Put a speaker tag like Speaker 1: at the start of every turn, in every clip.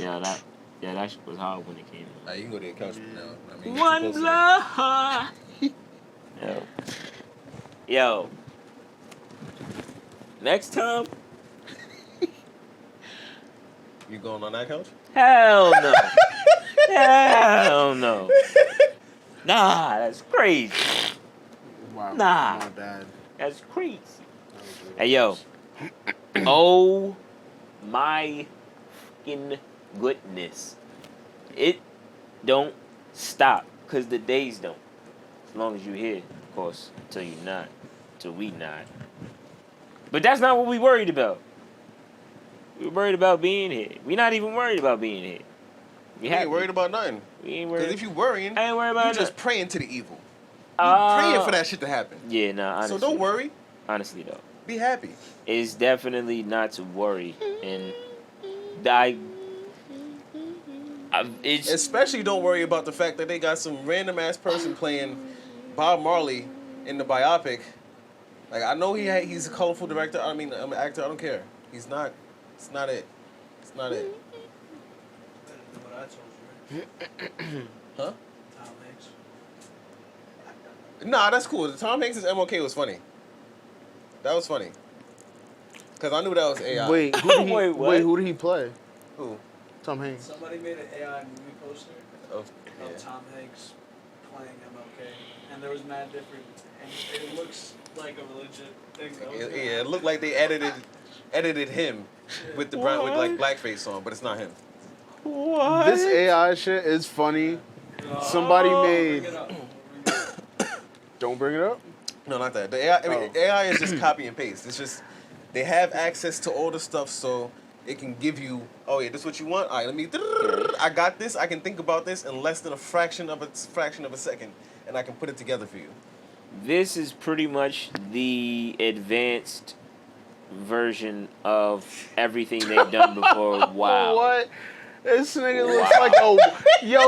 Speaker 1: that shit was hard when it came out.
Speaker 2: You can go to your couch now. I mean,
Speaker 1: One blood. Yo. Next time.
Speaker 2: You going on that couch?
Speaker 1: Hell no. Hell no. Nah, that's crazy.
Speaker 3: Wow.
Speaker 1: Nah.
Speaker 3: My bad.
Speaker 1: That's crazy. Hey, yo. Oh, my fucking goodness. It don't stop, because the days don't. As long as you're here, of course, until you're not. Until we not. But that's not what we worried about. We were worried about being here. We're not even worried about being here.
Speaker 2: We ain't worried about nothing.
Speaker 1: We ain't worried.
Speaker 2: Because if you worrying,
Speaker 1: I ain't worried about
Speaker 2: you just praying to the evil. You praying for that shit to happen.
Speaker 1: Yeah, nah, honestly.
Speaker 2: So don't worry.
Speaker 1: Honestly, though.
Speaker 2: Be happy.
Speaker 1: It's definitely not to worry. And it's...
Speaker 2: Especially don't worry about the fact that they got some random ass person playing Bob Marley in the biopic. Like, I know he's a colorful director. I mean, I'm an actor. I don't care. He's not. It's not it. It's not it.
Speaker 4: What I told you.
Speaker 2: Huh?
Speaker 4: Tom Hanks.
Speaker 2: Nah, that's cool. Tom Hanks' MLK was funny. That was funny. Because I knew that was AI.
Speaker 3: Wait, who did he play?
Speaker 2: Who?
Speaker 3: Tom Hanks.
Speaker 4: Somebody made an AI movie poster
Speaker 2: Of
Speaker 4: Tom Hanks playing MLK, and there was mad different, and it looks like a legit thing.
Speaker 2: It looked like they edited him with the brown with like blackface on, but it's not him.
Speaker 1: What?
Speaker 3: This AI shit is funny. Somebody made. Don't bring it up.
Speaker 2: No, not that. The AI, I mean, AI is just copy and paste. It's just they have access to all the stuff, so it can give you. Oh yeah, this is what you want. All right, let me. I got this. I can think about this in less than a fraction of a second, and I can put it together for you.
Speaker 1: This is pretty much the advanced version of everything they've done before. Wow.
Speaker 3: What? This nigga looks like a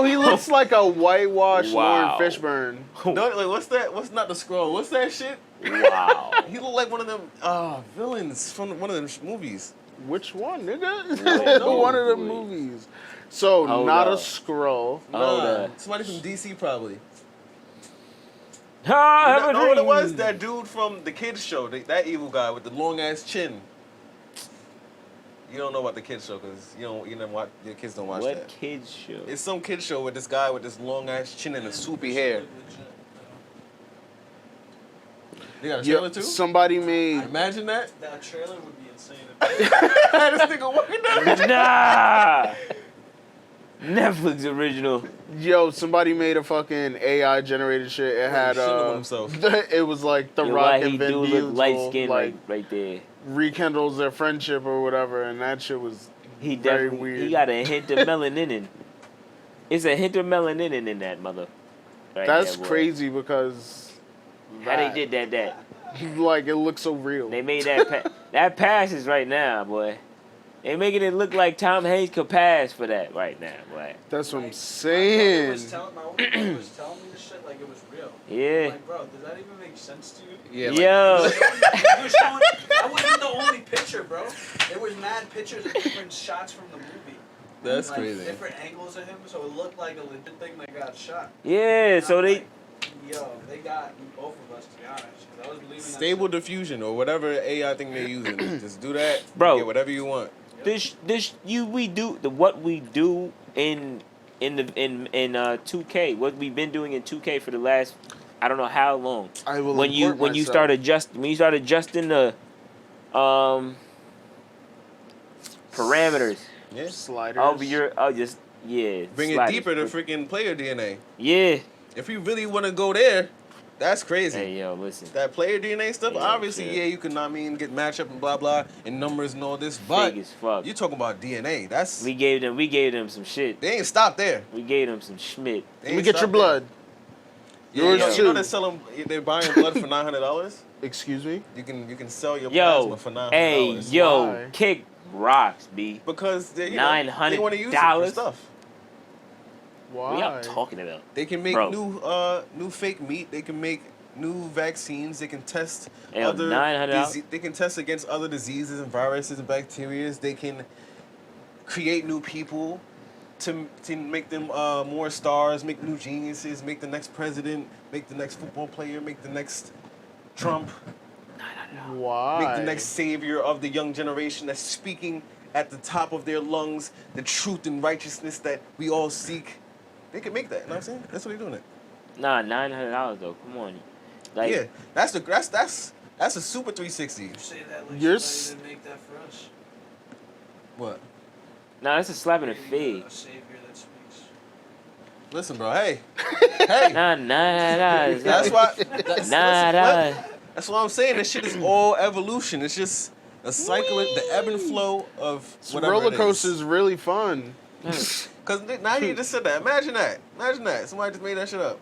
Speaker 3: he looks like a whitewashed Lawrence Fishburne.
Speaker 2: No, like what's that? What's not the scroll? What's that shit?
Speaker 1: Wow.
Speaker 2: He looked like one of them villains from one of them movies.
Speaker 3: Which one, nigga?
Speaker 2: No.
Speaker 3: One of the movies. So not a scroll.
Speaker 2: Nah, somebody from DC probably.
Speaker 1: I
Speaker 2: You know what it was? That dude from the kids show, that evil guy with the long ass chin. You don't know about the kids show because you never watch. Your kids don't watch that.
Speaker 1: What kids show?
Speaker 2: It's some kids show with this guy with this long ass chin and a swoopy hair. You got a trailer too?
Speaker 3: Somebody made.
Speaker 2: Imagine that.
Speaker 4: That trailer would be insane.
Speaker 2: This nigga working that.
Speaker 1: Nah. Netflix original.
Speaker 3: Yo, somebody made a fucking AI generated shit. It had
Speaker 2: himself.
Speaker 3: It was like The Rock and Vin Diesel,
Speaker 1: look light skin
Speaker 3: like
Speaker 1: right there.
Speaker 3: rekindles their friendship or whatever, and that shit was very weird.
Speaker 1: He got a hint of melanin. It's a hint of melanin in that mother. Right
Speaker 3: That's
Speaker 1: there,
Speaker 3: crazy because
Speaker 1: how they did that.
Speaker 3: Like it looks so real.
Speaker 1: They made that that passes right now, boy. They making it look like Tom Hanks could pass for that right now, boy.
Speaker 3: That's what I'm saying.
Speaker 4: My was telling me this shit like it was real.
Speaker 1: Yeah.
Speaker 4: I'm like, bro, does that even make sense to you?
Speaker 2: Yeah.
Speaker 1: Yo.
Speaker 4: That wasn't the only picture, bro. There was mad pictures of different shots from the movie.
Speaker 2: That's
Speaker 4: like,
Speaker 2: crazy.
Speaker 4: Different angles of him, so it looked like a legit thing that got shot.
Speaker 1: Yeah, so they.
Speaker 4: Like, yo, they got both of us, to be honest. 'Cause I was believing
Speaker 2: Stable
Speaker 4: that
Speaker 2: diffusion or whatever AI thing they're using. Just do that,
Speaker 1: Bro.
Speaker 2: Get whatever you want.
Speaker 1: We do what we do in 2K. What we've been doing in 2K for the last I don't know how long.
Speaker 3: I will
Speaker 1: when you start adjusting the parameters.
Speaker 2: Yeah.
Speaker 3: Sliders.
Speaker 1: Bring
Speaker 2: it deeper to freaking player DNA.
Speaker 1: Yeah.
Speaker 2: If you really want to go there, that's crazy.
Speaker 1: Hey yo, listen.
Speaker 2: That player DNA stuff,
Speaker 1: Yeah,
Speaker 2: obviously,
Speaker 1: yeah.
Speaker 2: you can get matchup and blah blah and numbers and all this, but
Speaker 1: Big as fuck.
Speaker 2: you talking about DNA. That's
Speaker 1: We gave them some shit.
Speaker 2: they ain't stopped there.
Speaker 1: We gave them some schmidt.
Speaker 2: They
Speaker 3: Let me
Speaker 2: ain't
Speaker 3: get your
Speaker 2: stopped
Speaker 3: blood.
Speaker 2: there.
Speaker 3: Yours
Speaker 2: Yeah, you
Speaker 3: too.
Speaker 2: know they're selling. They're buying blood for $900.
Speaker 3: Excuse me?
Speaker 2: You can sell your
Speaker 1: Yo,
Speaker 2: plasma for $900.
Speaker 1: hey, yo,
Speaker 3: Why?
Speaker 1: kick rocks, B.
Speaker 2: Because they want to use it for
Speaker 1: $900?
Speaker 2: stuff.
Speaker 3: Why?
Speaker 1: What y'all talking about?
Speaker 2: They can make
Speaker 1: Bro.
Speaker 2: new fake meat. They can make new vaccines. They can test
Speaker 1: Yo, $900?
Speaker 2: They can test against other diseases and viruses and bacteria. They can create new people, to make them more stars, make new geniuses, make the next president, make the next football player, make the next Trump,
Speaker 3: Why?
Speaker 2: make the next savior of the young generation that's speaking at the top of their lungs the truth and righteousness that we all seek. They can make that. You know what I'm saying? That's what they're doing it.
Speaker 1: Nah, $900 though. Come on. Like,
Speaker 2: Yeah, that's a super 360.
Speaker 4: You say that like
Speaker 3: You're
Speaker 4: somebody didn't make that for us.
Speaker 2: What?
Speaker 1: nah, that's a slap in the
Speaker 4: Creating
Speaker 1: face.
Speaker 4: A savior that speaks.
Speaker 2: Listen, bro. Hey, hey.
Speaker 1: Nah, $900.
Speaker 2: That's why.
Speaker 1: $9.
Speaker 2: That's what I'm saying. This shit is all evolution. It's just a cycle, the ebb and flow of whatever
Speaker 3: Roller
Speaker 2: it
Speaker 3: coaster
Speaker 2: is.
Speaker 3: is really fun.
Speaker 2: Because now you just said that. Imagine that. Imagine that. Somebody just made that shit up.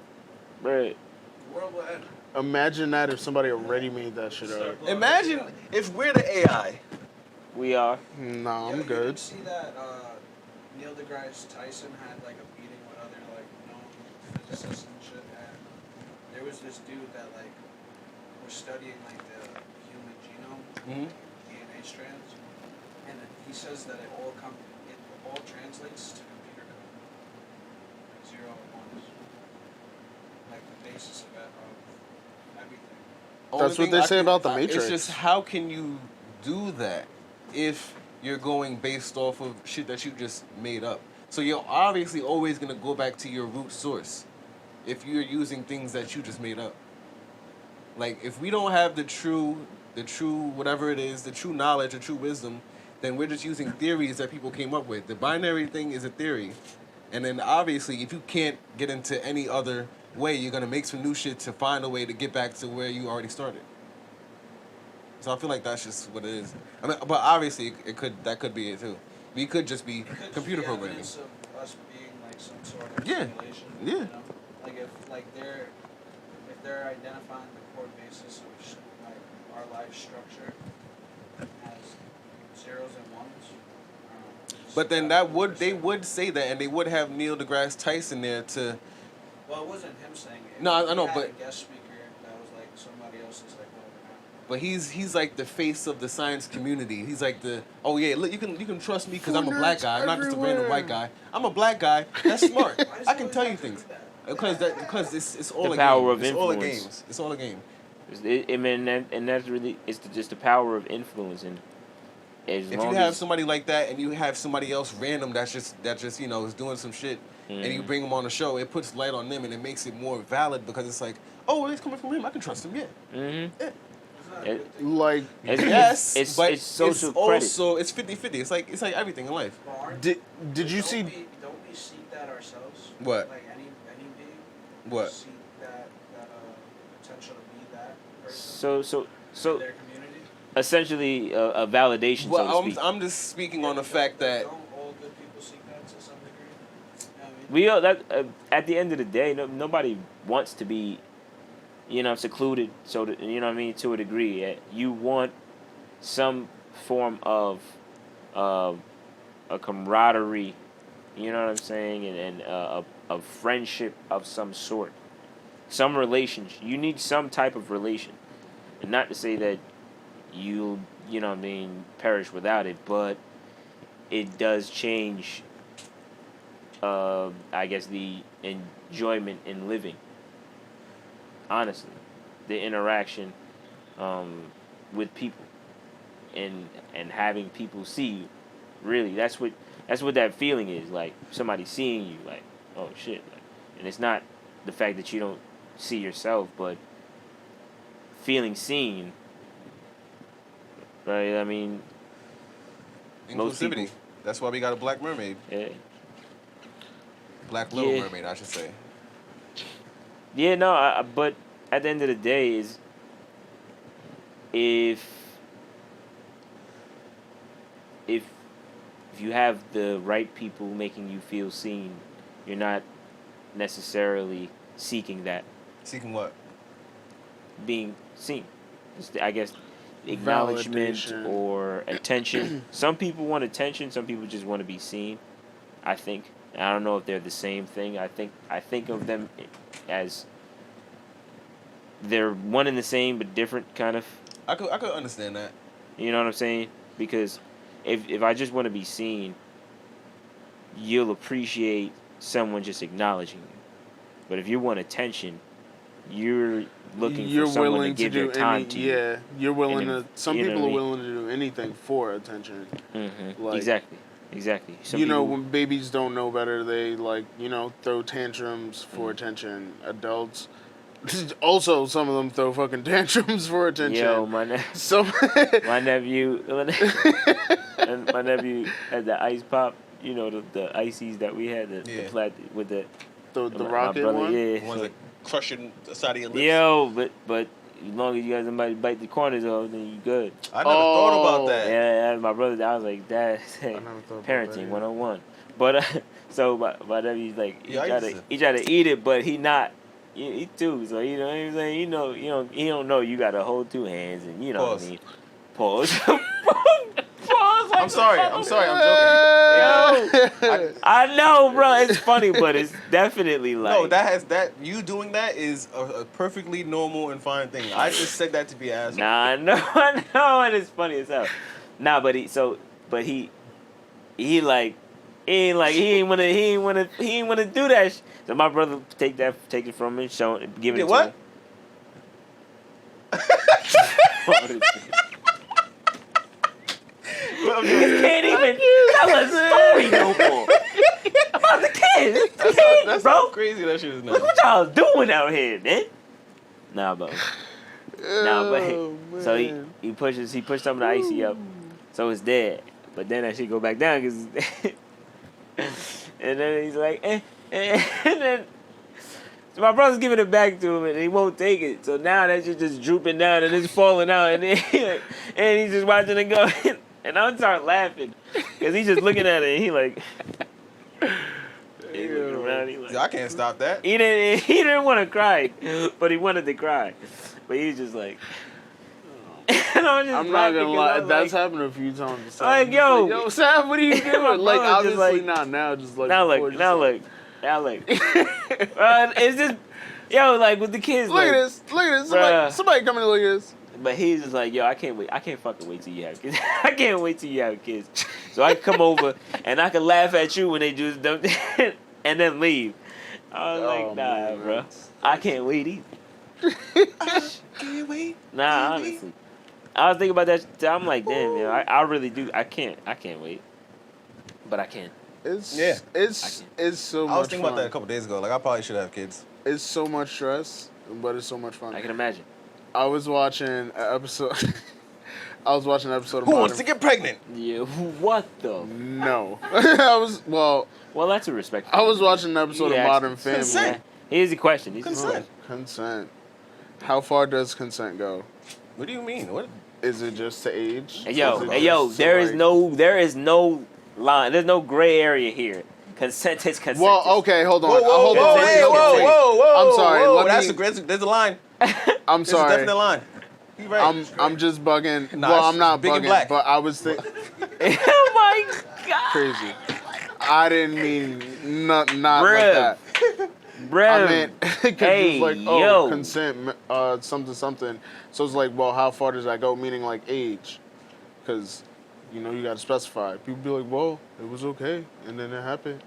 Speaker 1: Right.
Speaker 4: The world will end.
Speaker 3: Imagine that if somebody already made that shit up.
Speaker 2: Imagine if we're the AI.
Speaker 1: We are.
Speaker 3: No, I'm
Speaker 4: You
Speaker 3: good.
Speaker 4: didn't see that Neil deGrasse Tyson had like a meeting with other like known physicists and shit, and there was this dude that like was studying like the human genome,
Speaker 2: Mm-hmm.
Speaker 4: DNA strands, and he says that it all translates to computer code, like 0 and 1s, like the basis of everything.
Speaker 3: That's what they say about the Matrix.
Speaker 2: It's just how can you do that if you're going based off of shit that you just made up? So you're obviously always gonna go back to your root source if you're using things that you just made up. Like if we don't have the true whatever it is, the true knowledge, the true wisdom, then we're just using theories that people came up with. The binary thing is a theory. And then obviously if you can't get into any other way, you're gonna make some new shit to find a way to get back to where you already started. So I feel like that's just what it is. I mean, but obviously that could be it too. We could just be
Speaker 4: It could
Speaker 2: computer
Speaker 4: be
Speaker 2: programming.
Speaker 4: evidence of us being like some sort of
Speaker 2: Yeah.
Speaker 4: simulation.
Speaker 2: Yeah.
Speaker 4: You know? Like if they're identifying the core basis of like our life structure as zeros and ones.
Speaker 2: But then they would say that, and they would have Neil deGrasse Tyson there to.
Speaker 4: Well, it wasn't him saying it.
Speaker 2: No, I know,
Speaker 4: He had
Speaker 2: but-
Speaker 4: a guest speaker that was like somebody else's like
Speaker 2: But he's like the face of the science community. He's like oh yeah, look, you can trust me because I'm a black guy. I'm not just a random white guy. I'm a black guy. That's smart. I can tell you things. Because it's all
Speaker 1: The
Speaker 2: a
Speaker 1: power
Speaker 2: game.
Speaker 1: of
Speaker 2: It's all a
Speaker 1: influence.
Speaker 2: game. It's all a game.
Speaker 1: I mean, and that's really just the power of influence. And as
Speaker 2: If
Speaker 1: long
Speaker 2: you have
Speaker 1: as
Speaker 2: somebody like that and you have somebody else random that's just is doing some shit and you bring them on the show, it puts light on them and it makes it more valid because it's like, oh, it's coming from him. I can trust him. Yeah.
Speaker 1: mm-hmm.
Speaker 2: Yeah.
Speaker 3: Like,
Speaker 2: Yes,
Speaker 1: it's
Speaker 2: but
Speaker 1: social
Speaker 2: it's
Speaker 1: credit.
Speaker 2: also it's 50-50. It's like everything in life.
Speaker 3: did you see?
Speaker 4: Don't we seek that ourselves?
Speaker 2: What?
Speaker 4: Like any being.
Speaker 2: What?
Speaker 4: Seek that potential to be that person.
Speaker 1: So
Speaker 4: in their community.
Speaker 1: essentially a validation,
Speaker 2: Well,
Speaker 1: so to speak.
Speaker 2: I'm just speaking on the fact that
Speaker 4: Don't all good people seek that to some degree? You know what I mean?
Speaker 1: We are that at the end of the day, nobody wants to be, secluded. So that, you know what I mean, to a degree, you want some form of a camaraderie. You know what I'm saying, and a friendship of some sort, some relationship. You need some type of relation, and not to say that you know what I mean, perish without it, but it does change. I guess the enjoyment in living. Honestly, the interaction with people and having people see you. Really, that's what that feeling is, like somebody seeing you, like, oh shit, like, and it's not the fact that you don't see yourself, but feeling seen. Right? I mean, most
Speaker 2: inclusivity.
Speaker 1: people-
Speaker 2: That's why we got a black mermaid.
Speaker 1: yeah.
Speaker 2: Black little
Speaker 1: Yeah.
Speaker 2: mermaid, I should say.
Speaker 1: Yeah, no, but at the end of the day, is if you have the right people making you feel seen, you're not necessarily seeking that,
Speaker 2: Seeking what?
Speaker 1: being seen. I guess acknowledgement
Speaker 3: Validation.
Speaker 1: or attention. Some people want attention. Some people just want to be seen. I think. I don't know if they're the same thing. I think of them as they're one and the same but different, kind of.
Speaker 2: I could understand that.
Speaker 1: You know what I'm saying? Because if I just want to be seen, you'll appreciate someone just acknowledging you. But if you want attention, you're looking for someone to give their time to you.
Speaker 3: Yeah, you're willing
Speaker 1: And
Speaker 3: to. Some
Speaker 1: you know
Speaker 3: people
Speaker 1: what I
Speaker 3: are
Speaker 1: mean?
Speaker 3: willing to do anything for attention. Like,
Speaker 1: Exactly. Some
Speaker 3: you know,
Speaker 1: people-
Speaker 3: when babies don't know better, they throw tantrums for attention. Adults, also some of them throw fucking tantrums for attention.
Speaker 1: Yo,
Speaker 3: So
Speaker 1: my nephew, and my nephew had the ice pop. You know the ices that we had, the plat with the
Speaker 3: the
Speaker 1: my
Speaker 3: rocket
Speaker 1: brother,
Speaker 3: one.
Speaker 1: yeah.
Speaker 2: The ones that crushing the side of your lips.
Speaker 1: Yo, but as long as you guys somebody bite the corners off, then you good.
Speaker 2: I never thought about that.
Speaker 1: Yeah, my brother, I was like, that's
Speaker 3: never thought about
Speaker 1: parenting
Speaker 3: that, yeah.
Speaker 1: 101. But so my nephew's like, he
Speaker 2: Yeah,
Speaker 1: try to eat it, but he not. He too, so you know what I'm saying. He don't know you got to hold two hands, and you know what I mean. Pause. Pause.
Speaker 2: I'm sorry. I'm joking.
Speaker 1: Yo, I know, bro. It's funny, but it's definitely like
Speaker 2: No, you doing that is a perfectly normal and fine thing. I just said that to be an asshole.
Speaker 1: Nah, I know, and it's funny as hell. Nah, but he ain't wanna do that. So my brother take it from him, show it, give it
Speaker 2: Yeah,
Speaker 1: to
Speaker 2: what?
Speaker 1: him. Niggas can't even tell a story no more about the kids.
Speaker 2: That's
Speaker 1: bro.
Speaker 2: how crazy that shit is now.
Speaker 1: Look what y'all doing out here, man. Nah, but
Speaker 3: Oh,
Speaker 1: so
Speaker 3: man.
Speaker 1: he pushed some of the icy up, so it's dead. But then that shit go back down because, and then he's like, and then so my brother's giving it back to him and he won't take it. So now that shit just drooping down and it's falling out, and then and he's just watching it go, and I start laughing because he's just looking at it and he like. He looking around, he like,
Speaker 2: I can't stop that.
Speaker 1: He didn't want to cry, but he wanted to cry. But he was just like, and I was just
Speaker 3: I'm not
Speaker 1: laughing
Speaker 3: gonna
Speaker 1: 'cause
Speaker 3: lie,
Speaker 1: I was
Speaker 3: that's
Speaker 1: like,
Speaker 3: happened a few times.
Speaker 1: Like, yo.
Speaker 3: Sam, what are you
Speaker 1: My
Speaker 3: doing? Like,
Speaker 1: brother just
Speaker 3: obviously
Speaker 1: like-
Speaker 3: not now, just like
Speaker 1: now
Speaker 3: before,
Speaker 1: look,
Speaker 3: just
Speaker 1: now look. It's just, yo, like with the kids.
Speaker 3: Look at
Speaker 1: like,
Speaker 3: this,
Speaker 1: Bruh.
Speaker 3: somebody come and look at this.
Speaker 1: But he's just like, yo, I can't fucking wait till you have kids. I can't wait till you have kids. So I can come over and I can laugh at you when they do dumb and then leave. I was like, nah,
Speaker 3: man.
Speaker 1: bro. I can't wait either.
Speaker 2: Can't wait.
Speaker 1: Nah, honestly. I was thinking about that. I'm like, damn, yo, I really do. I can't wait. But I can.
Speaker 3: It's
Speaker 2: Yeah.
Speaker 3: it's so much
Speaker 2: I was thinking
Speaker 3: fun.
Speaker 2: about that a couple days ago. Like, I probably should have kids.
Speaker 3: It's so much stress, but it's so much fun.
Speaker 1: I can imagine.
Speaker 3: I was watching an episode. of
Speaker 2: Who
Speaker 3: Modern.
Speaker 2: wants to get pregnant?
Speaker 1: Yeah, what the?
Speaker 3: No,
Speaker 1: Well, that's a respect.
Speaker 3: I was watching an episode
Speaker 1: Yeah,
Speaker 3: of Modern Family.
Speaker 2: consent.
Speaker 1: Here's the question.
Speaker 2: Consent.
Speaker 3: Consent. How far does consent go?
Speaker 2: What do you mean? What?
Speaker 3: Is it just to age?
Speaker 1: Hey
Speaker 3: Is
Speaker 1: yo,
Speaker 3: it just to,
Speaker 1: there is
Speaker 3: like-
Speaker 1: no line. There's no gray area here. Consent is consent.
Speaker 3: Well, okay, hold on.
Speaker 2: Whoa, whoa,
Speaker 3: hold
Speaker 2: whoa,
Speaker 3: on.
Speaker 2: hey,
Speaker 1: Consent.
Speaker 2: whoa, whoa, whoa.
Speaker 3: I'm sorry,
Speaker 2: Whoa,
Speaker 3: let
Speaker 2: there's a line.
Speaker 3: I'm
Speaker 2: There's a
Speaker 3: sorry.
Speaker 2: definite line. You right.
Speaker 3: I'm just bugging.
Speaker 2: Nah,
Speaker 3: Well,
Speaker 2: it's
Speaker 3: I'm not
Speaker 2: big and
Speaker 3: bugging,
Speaker 2: black.
Speaker 3: but I was thinking
Speaker 1: Oh my god,
Speaker 3: crazy. I didn't mean not
Speaker 1: Bruh.
Speaker 3: like that.
Speaker 1: bro.
Speaker 3: I meant because
Speaker 1: Hey,
Speaker 3: it was like, oh,
Speaker 1: yo.
Speaker 3: consent, something. So it's like, well, how far does that go? Meaning like age, because you got to specify. People be like, well, it was okay, and then it happened.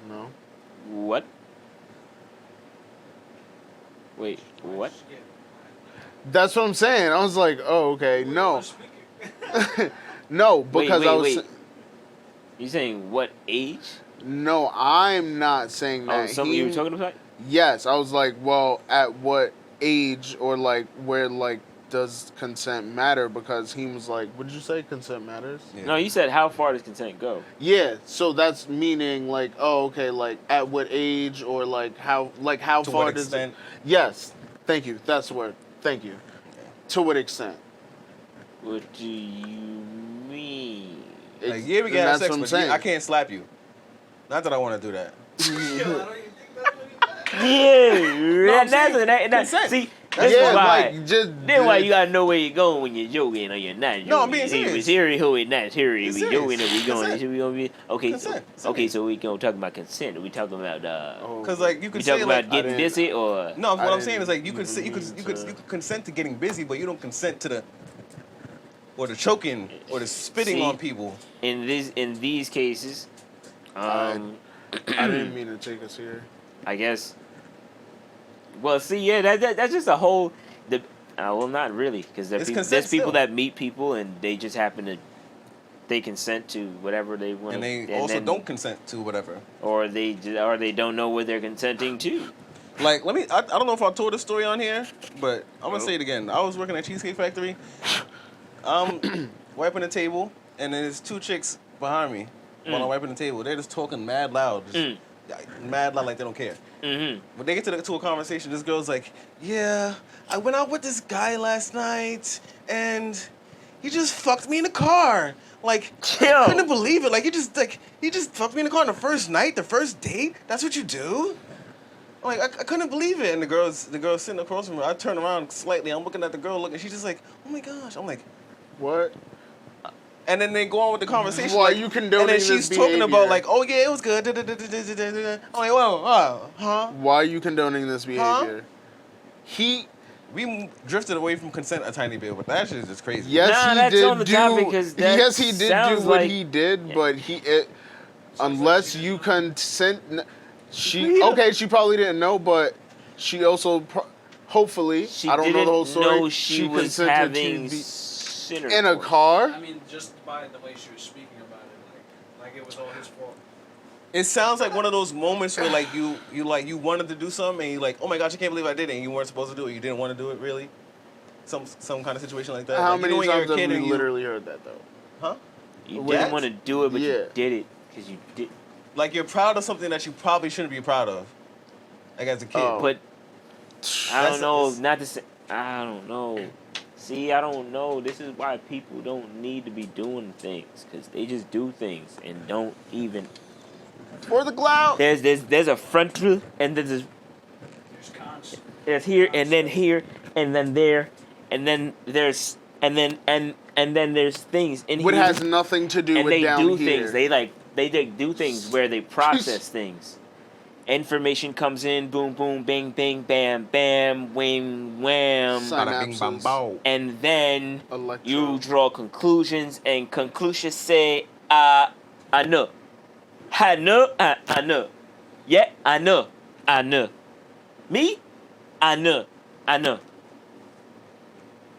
Speaker 3: No.
Speaker 1: What? Wait, what?
Speaker 3: That's what I'm saying. I was like, oh, okay, no, no, because I was.
Speaker 1: Wait. You saying what age?
Speaker 3: No, I'm not saying that.
Speaker 1: Oh, something you were talking about?
Speaker 3: Yes, I was like, well, at what age or like where like does consent matter? Because he was like, what did you say? Consent matters?
Speaker 2: Yeah.
Speaker 1: No, you said how far does consent go?
Speaker 3: Yeah, so that's meaning like, oh, okay, like at what age or like how
Speaker 2: To
Speaker 3: far
Speaker 2: what
Speaker 3: does
Speaker 2: extent?
Speaker 3: Yes, thank you. That's the word. Thank you. To what extent?
Speaker 1: What do you mean?
Speaker 2: Like, yeah, we
Speaker 3: and
Speaker 2: can have
Speaker 3: that's
Speaker 2: sex,
Speaker 3: what I'm
Speaker 2: but
Speaker 3: saying.
Speaker 2: I can't slap you. Not that I want to do that.
Speaker 1: Yeah, that's
Speaker 2: consent.
Speaker 1: see.
Speaker 2: That's
Speaker 1: This
Speaker 3: yeah,
Speaker 1: is why.
Speaker 3: like just.
Speaker 1: Then why you gotta know where you're going when you're joking or you're not joking.
Speaker 2: No, I'm being
Speaker 1: Here we
Speaker 2: serious.
Speaker 1: here, who we not here. We
Speaker 2: Being
Speaker 1: joking and we
Speaker 2: serious.
Speaker 1: going.
Speaker 2: Consent.
Speaker 1: This we gonna be okay.
Speaker 2: Consent.
Speaker 1: Okay, so we gonna talk about consent. We talking about
Speaker 3: Oh,
Speaker 2: Because like you
Speaker 1: we
Speaker 2: could
Speaker 1: talking
Speaker 2: say
Speaker 1: about
Speaker 2: like
Speaker 1: getting
Speaker 3: I didn't-
Speaker 1: busy or
Speaker 2: no, what
Speaker 3: I
Speaker 2: I'm saying is like you could
Speaker 3: didn't
Speaker 2: you could consent to getting busy, but you don't consent to the or the choking, or the spitting
Speaker 1: See,
Speaker 2: on people.
Speaker 1: In these cases,
Speaker 3: I didn't mean to take us here.
Speaker 1: I guess. Well, see, yeah, that's just a whole. Well, not really, because
Speaker 2: It's consent
Speaker 1: there's people
Speaker 2: still.
Speaker 1: that meet people and they just happen to, they consent to whatever they want,
Speaker 2: And they also don't consent to whatever.
Speaker 1: or they don't know what they're consenting to.
Speaker 2: Like, I don't know if I told this story on here, but I'm gonna say it again. I was working at Cheesecake Factory. Wiping the table, and then there's two chicks behind me while I'm wiping the table. They're just talking mad loud, mad loud, like they don't care.
Speaker 1: Mm-hmm.
Speaker 2: When they get to a conversation, this girl's like, "Yeah, I went out with this guy last night, and he just fucked me in the car. Like,
Speaker 1: Yo.
Speaker 2: I couldn't believe it. Like, he just fucked me in the car on the first night, the first date. That's what you do." I'm like, I couldn't believe it. And the girl's sitting across from me. I turn around slightly. I'm looking at the girl, she's just like, "Oh my gosh." I'm like,
Speaker 3: What?
Speaker 2: and then they go on with the conversation.
Speaker 3: Why
Speaker 2: like,
Speaker 3: you condoning
Speaker 2: And then
Speaker 3: this
Speaker 2: she's talking
Speaker 3: behavior?
Speaker 2: about like, "Oh yeah, it was good." I'm like, "Whoa, huh?"
Speaker 3: Why are you condoning this behavior?
Speaker 2: We drifted away from consent a tiny bit, but that shit is just crazy.
Speaker 3: Yes,
Speaker 1: Nah,
Speaker 3: he
Speaker 1: that's
Speaker 3: did
Speaker 1: on the
Speaker 3: do.
Speaker 1: topic, 'cause that
Speaker 3: Yes, he did
Speaker 1: sounds
Speaker 3: do what
Speaker 1: like-
Speaker 3: he did, but unless you consent, she
Speaker 1: Yeah.
Speaker 3: okay. She probably didn't know, but she also hopefully
Speaker 1: She
Speaker 3: I don't
Speaker 1: didn't
Speaker 3: know the whole story.
Speaker 1: know she was
Speaker 3: consented
Speaker 1: having
Speaker 3: to be
Speaker 1: sinner
Speaker 3: in a
Speaker 1: course.
Speaker 3: car.
Speaker 4: I mean, just by the way she was speaking about it, like it was all his fault.
Speaker 2: It sounds like one of those moments where like you wanted to do something and you like, "Oh my gosh, I can't believe I did it," and you weren't supposed to do it. You didn't want to do it really. Some kind of situation like that.
Speaker 3: How
Speaker 2: Like,
Speaker 3: many
Speaker 2: when you're a
Speaker 3: times have
Speaker 2: kid
Speaker 3: we
Speaker 2: and
Speaker 3: literally heard that though?
Speaker 2: Huh?
Speaker 1: You
Speaker 3: What?
Speaker 1: didn't want to do it, but
Speaker 3: Yeah.
Speaker 1: you did it because you did.
Speaker 2: Like you're proud of something that you probably shouldn't be proud of. Like as a kid.
Speaker 3: Oh.
Speaker 1: But I
Speaker 2: That's-
Speaker 1: don't know.
Speaker 2: it's-
Speaker 1: Not to say. I don't know. See, I don't know. This is why people don't need to be doing things because they just do things and don't even.
Speaker 3: For the clout.
Speaker 1: There's a frontal and there's
Speaker 4: There's cons.
Speaker 1: here and then here and then there and then there's and then there's things in
Speaker 3: What
Speaker 1: here.
Speaker 3: has nothing to do
Speaker 1: And
Speaker 3: with
Speaker 1: they
Speaker 3: down
Speaker 1: do
Speaker 3: here.
Speaker 1: things. They do things where they process things. Information comes in, boom, boom, bang, bang, bam, bam, wham, wham,
Speaker 2: Bada bing, bam,
Speaker 3: Synapses.
Speaker 2: bow.
Speaker 1: and then
Speaker 3: Electro.
Speaker 1: you draw conclusions, and conclusions say, I know, I know, I know, yeah, I know, me, I know,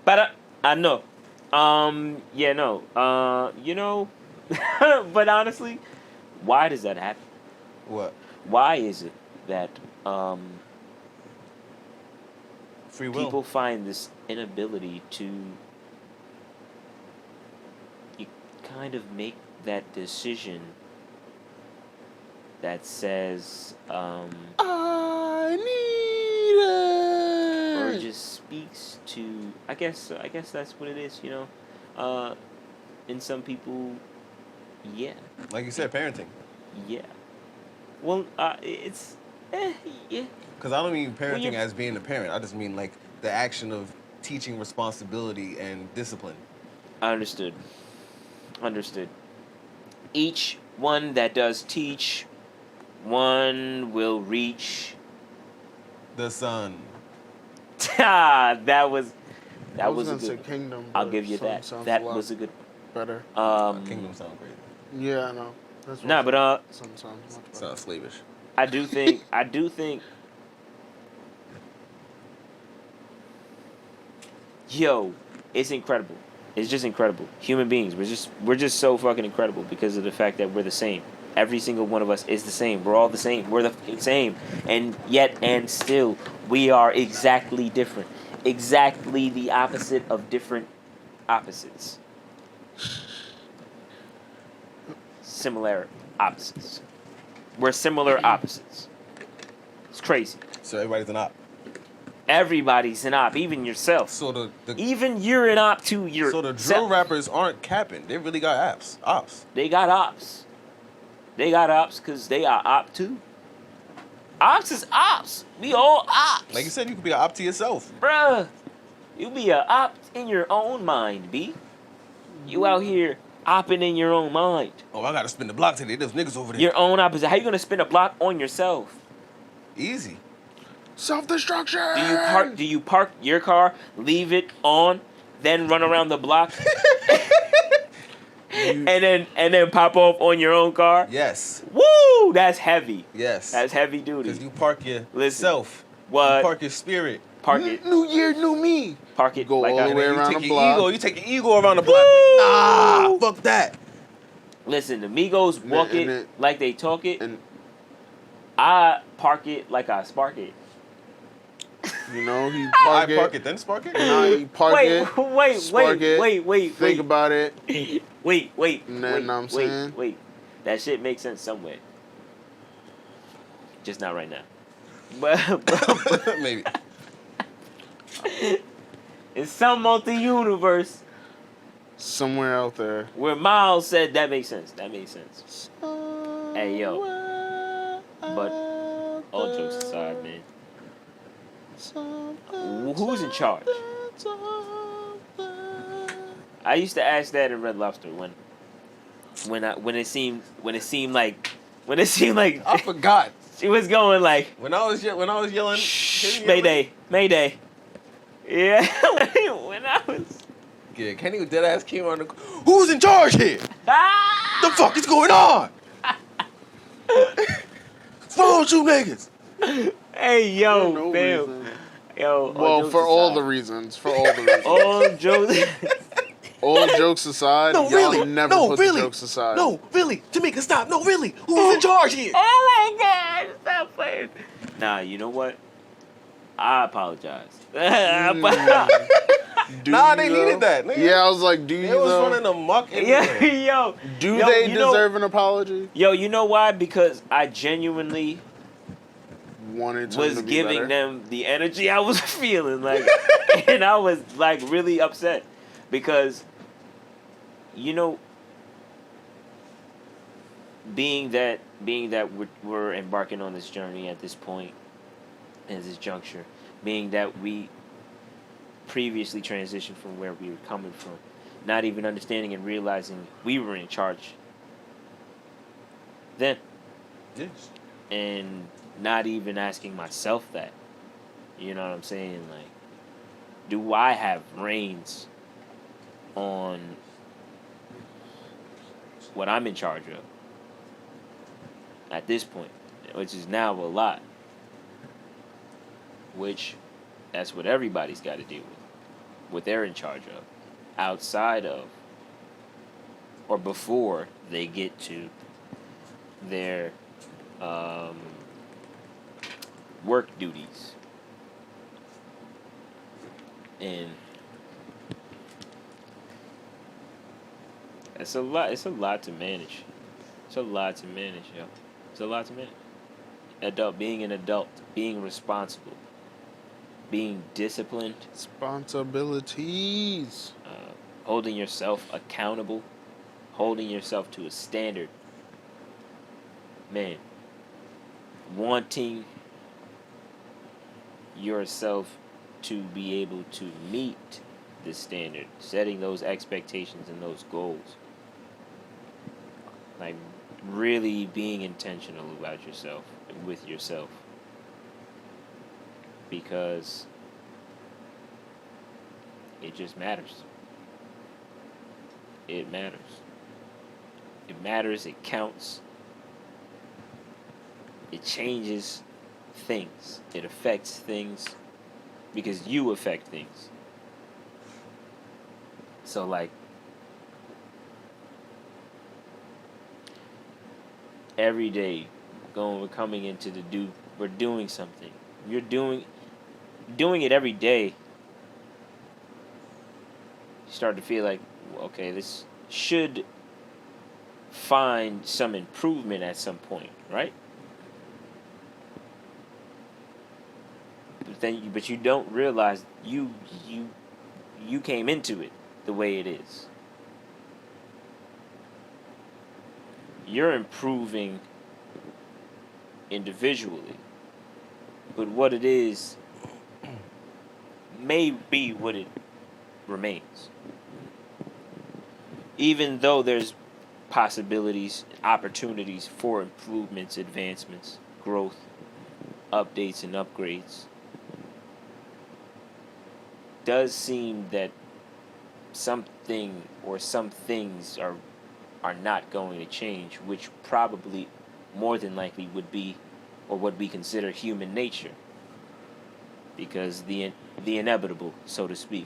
Speaker 1: but I know, yeah, no, you know, but honestly, why does that happen?
Speaker 2: What?
Speaker 1: Why is it that
Speaker 2: Free will.
Speaker 1: people find this inability to kind of make that decision that says
Speaker 3: I need
Speaker 1: or
Speaker 3: it.
Speaker 1: just speaks to I guess that's what it is, you know. In some people, yeah.
Speaker 2: Like you said, parenting.
Speaker 1: Yeah. Well, it's yeah.
Speaker 2: Because I don't mean parenting
Speaker 1: you're-
Speaker 2: as being a parent. I just mean like the action of teaching responsibility and discipline.
Speaker 1: Understood. Each one that does teach, one will reach.
Speaker 2: The sun.
Speaker 1: That was
Speaker 3: I was
Speaker 1: a
Speaker 3: gonna say
Speaker 1: good.
Speaker 3: kingdom.
Speaker 1: I'll
Speaker 3: but
Speaker 1: give you
Speaker 3: some
Speaker 1: that.
Speaker 3: sounds
Speaker 1: That
Speaker 3: a lot
Speaker 1: was a good.
Speaker 3: better.
Speaker 2: Kingdom sound great.
Speaker 3: Yeah, I know. That's
Speaker 1: Nah,
Speaker 3: what
Speaker 1: but
Speaker 3: some sounds much better.
Speaker 2: Sounds slavish.
Speaker 1: I do think yo, it's incredible. It's just incredible. Human beings, we're just so fucking incredible because of the fact that we're the same. Every single one of us is the same. We're all the same. We're the fucking same. And yet and still we are exactly different. Exactly the opposite of different opposites. Similar opposites. We're similar opposites. It's crazy.
Speaker 2: So everybody's an op.
Speaker 1: Everybody's an op, even yourself.
Speaker 2: So the
Speaker 1: Even you're an op to
Speaker 2: so
Speaker 1: yourself.
Speaker 2: the drill rappers aren't capping. They really got ops.
Speaker 1: They got ops. They got ops because they are op too. Ops is ops. We all ops.
Speaker 2: Like you said, you could be an op to yourself.
Speaker 1: Bruh, you be a op in your own mind, B. You out here opping in your own mind.
Speaker 2: Oh, I gotta spin the block today. There's niggas over there.
Speaker 1: Your own opposite. How you gonna spin a block on yourself?
Speaker 2: Easy.
Speaker 3: Self-destruction.
Speaker 1: Do you park your car, leave it on, then run around the block and then pop off on your own car.
Speaker 2: Yes.
Speaker 1: Woo! That's heavy.
Speaker 2: Yes.
Speaker 1: That's heavy duty.
Speaker 2: Because you park your
Speaker 1: Listen,
Speaker 2: self.
Speaker 1: what?
Speaker 2: You park your spirit.
Speaker 1: Park it.
Speaker 3: New year, new me.
Speaker 1: Park it.
Speaker 3: Go
Speaker 1: like
Speaker 3: all
Speaker 1: I,
Speaker 3: the way
Speaker 2: You
Speaker 3: around
Speaker 2: take
Speaker 3: the
Speaker 2: your
Speaker 3: block.
Speaker 2: ego. You take your ego around the block.
Speaker 1: Woo!
Speaker 2: Like, fuck that.
Speaker 1: Listen, the Migos walk it like they talk it.
Speaker 3: And
Speaker 1: I park it like I spark it.
Speaker 3: you know, he
Speaker 2: I
Speaker 3: park it.
Speaker 2: park it, then spark it?
Speaker 3: Nah, he park it. Spark it.
Speaker 1: Wait.
Speaker 3: Think about it.
Speaker 1: Wait.
Speaker 3: I'm saying?
Speaker 1: Wait. That shit makes sense somewhere. Just not right now. But
Speaker 2: Maybe.
Speaker 1: in some multi-universe
Speaker 3: Somewhere out there.
Speaker 1: where Miles said that makes sense. That makes sense. Hey, yo. But all jokes aside, man. Who's in charge? I used to ask that in Red Lobster when it seemed like
Speaker 2: I forgot.
Speaker 1: she was going like
Speaker 2: When I was yelling,
Speaker 1: shh, Mayday. Yeah, when I was
Speaker 2: yeah, Kenny dead ass came on the. Who's in charge here? The fuck is going on? What's wrong with you niggas?
Speaker 1: Hey yo,
Speaker 3: no
Speaker 1: fam.
Speaker 3: reason.
Speaker 1: Yo,
Speaker 3: Well,
Speaker 1: jokes
Speaker 3: for all
Speaker 1: aside.
Speaker 3: the reasons. For all the reasons.
Speaker 1: All jokes.
Speaker 3: All jokes aside,
Speaker 2: No,
Speaker 3: y'all
Speaker 2: really.
Speaker 3: never
Speaker 2: No,
Speaker 3: put
Speaker 2: really.
Speaker 3: the jokes aside.
Speaker 2: No, really. Tamika, stop. No, really. Who's in charge here?
Speaker 1: Oh my God! Stop playing. Nah, you know what? I apologize.
Speaker 3: Do
Speaker 2: Nah,
Speaker 3: you,
Speaker 2: they
Speaker 3: though?
Speaker 2: needed that. Nigga.
Speaker 3: Yeah, I was like, do you
Speaker 2: They was
Speaker 3: though?
Speaker 2: running amok in
Speaker 1: Yeah,
Speaker 2: there.
Speaker 1: yo.
Speaker 3: Do
Speaker 1: Yo,
Speaker 3: they
Speaker 1: you know-
Speaker 3: deserve an apology?
Speaker 1: Yo, you know why? Because I genuinely
Speaker 3: Wanted to
Speaker 1: was
Speaker 3: be
Speaker 1: giving
Speaker 3: better.
Speaker 1: them the energy I was feeling, like, and I was like really upset because, you know, being that we're embarking on this journey at this point, at this juncture, being that we previously transitioned from where we were coming from, not even understanding and realizing we were in charge then,
Speaker 2: Yes.
Speaker 1: and not even asking myself that. You know what I'm saying? Like, do I have reins on what I'm in charge of at this point, which is now a lot, which that's what everybody's got to deal with, what they're in charge of, outside of or before they get to their work duties. And it's a lot to manage. It's a lot to manage, yo. It's a lot to manage. Being an adult, being responsible, being disciplined,
Speaker 3: Responsibilities.
Speaker 1: holding yourself accountable, holding yourself to a standard. Man, wanting yourself to be able to meet the standard, setting those expectations and those goals. Like, really being intentional about yourself and with yourself. Because it just matters. It matters. It matters, it counts. It changes things. It affects things because you affect things. So, like, every day we're coming into we're doing something. You're doing it every day. You start to feel like, okay, this should find some improvement at some point, right? But you don't realize you came into it the way it is. You're improving individually, but what it is may be what it remains. Even though there's possibilities, opportunities for improvements, advancements, growth, updates, and upgrades, does seem that something or some things are are not going to change, which probably more than likely would be, or what we consider human nature, because the inevitable, so to speak.